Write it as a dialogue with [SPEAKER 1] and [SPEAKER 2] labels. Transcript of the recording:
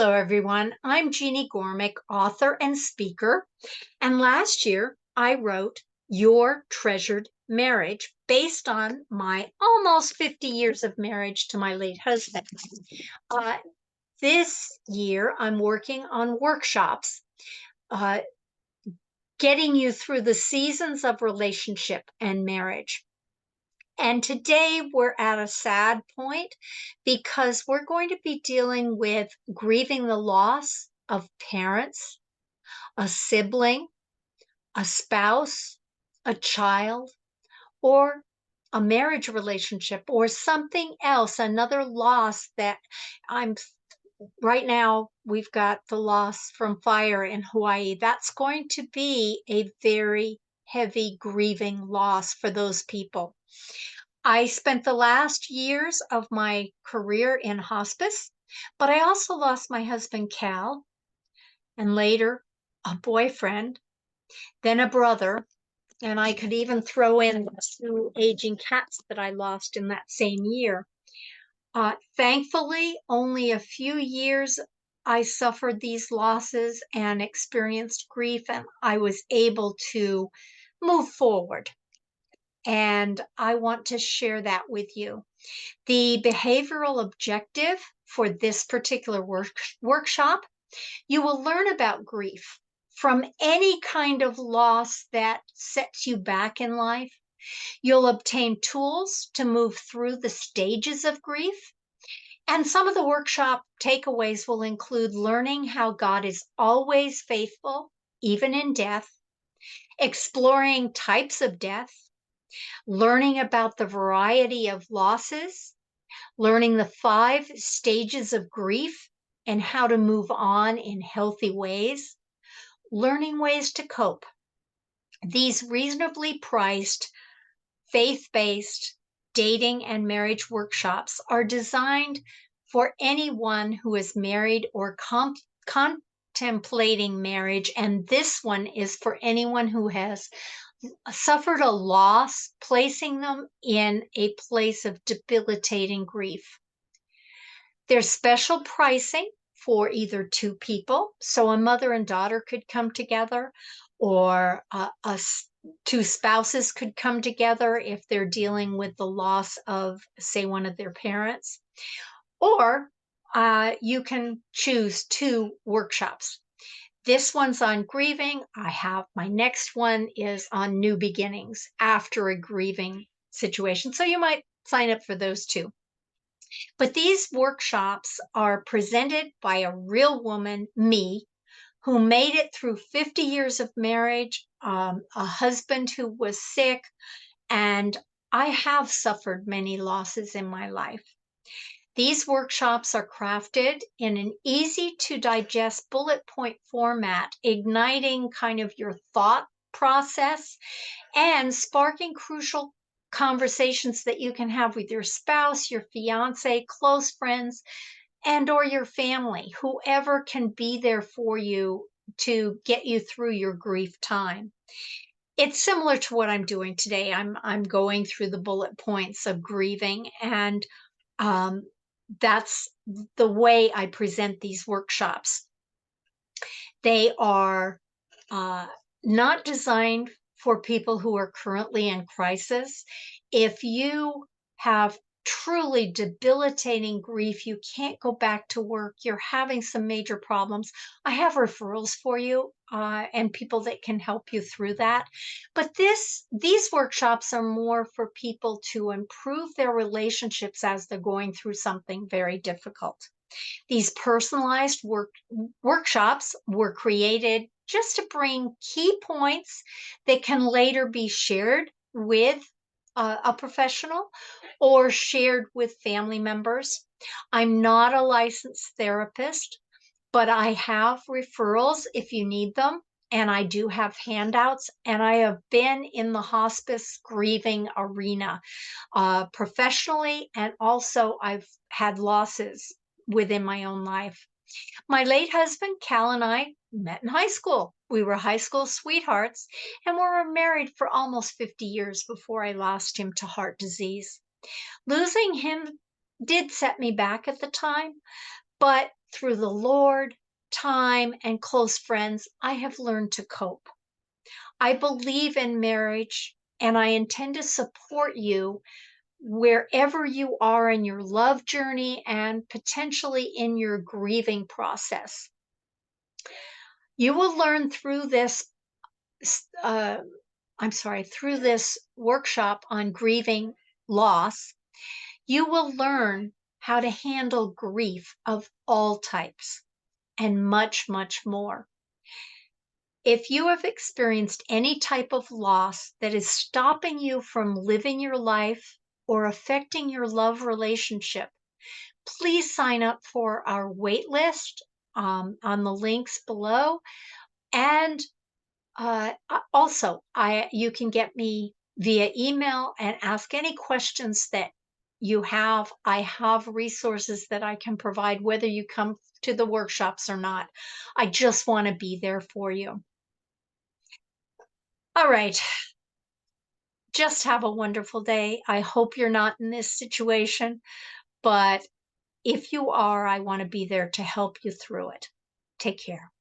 [SPEAKER 1] Hello, everyone. I'm Jeannie Gormick, author and speaker. And last year, I wrote Your Treasured Marriage based on my almost 50 years of marriage to my late husband. Uh, this year, I'm working on workshops, uh, getting you through the seasons of relationship and marriage. And today we're at a sad point because we're going to be dealing with grieving the loss of parents, a sibling, a spouse, a child, or a marriage relationship, or something else, another loss that I'm right now. We've got the loss from fire in Hawaii. That's going to be a very heavy grieving loss for those people. I spent the last years of my career in hospice, but I also lost my husband, Cal, and later a boyfriend, then a brother, and I could even throw in the two aging cats that I lost in that same year. Thankfully, only a few years I suffered these losses and experienced grief, and I was able to move forward. And I want to share that with you. The behavioral objective for this particular workshop, you will learn about grief from any kind of loss that sets you back in life. You'll obtain tools to move through the stages of grief. And some of the workshop takeaways will include learning how God is always faithful, even in death, exploring types of death, learning about the variety of losses, learning the 5 stages of grief and how to move on in healthy ways, learning ways to cope. These reasonably priced, faith-based dating and marriage workshops are designed for anyone who is married or contemplating marriage, and this one is for anyone who has suffered a loss, placing them in a place of debilitating grief. There's special pricing for either two people, so a mother and daughter could come together, or two spouses could come together if they're dealing with the loss of, say, one of their parents. Or you can choose 2 workshops. This one's on grieving. My next one is on new beginnings after a grieving situation. So you might sign up for those too. But these workshops are presented by a real woman, me, who made it through 50 years of marriage, a husband who was sick, and I have suffered many losses in my life. These workshops are crafted in an easy to digest bullet point format, igniting kind of your thought process and sparking crucial conversations that you can have with your spouse, your fiance, close friends, and or your family, whoever can be there for you to get you through your grief time. It's similar to what I'm doing today. I'm going through the bullet points of grieving, and um, that's the way I present these workshops. They are not designed for people who are currently in crisis. If you have truly debilitating grief, you can't go back to work, you're having some major problems, I have referrals for you and people that can help you through that. But these workshops are more for people to improve their relationships as they're going through something very difficult. These personalized workshops were created just to bring key points that can later be shared with a professional or shared with family members. I'm not a licensed therapist, but I have referrals if you need them. And I do have handouts, and I have been in the hospice grieving arena professionally, and also I've had losses within my own life. My late husband, Cal, and I met in high school. We were high school sweethearts, and we were married for almost 50 years before I lost him to heart disease. Losing him did set me back at the time, but through the Lord, time, and close friends, I have learned to cope. I believe in marriage and I intend to support you wherever you are in your love journey and potentially in your grieving process. You will learn through this, through this workshop on grieving loss, you will learn how to handle grief of all types and much, much more. If you have experienced any type of loss that is stopping you from living your life or affecting your love relationship, please sign up for our wait list on the links below. And also, you can get me via email and ask any questions that you have. I have resources that I can provide, whether you come to the workshops or not. I just want to be there for you. All right. Just have a wonderful day. I hope you're not in this situation, but if you are, I want to be there to help you through it. Take care.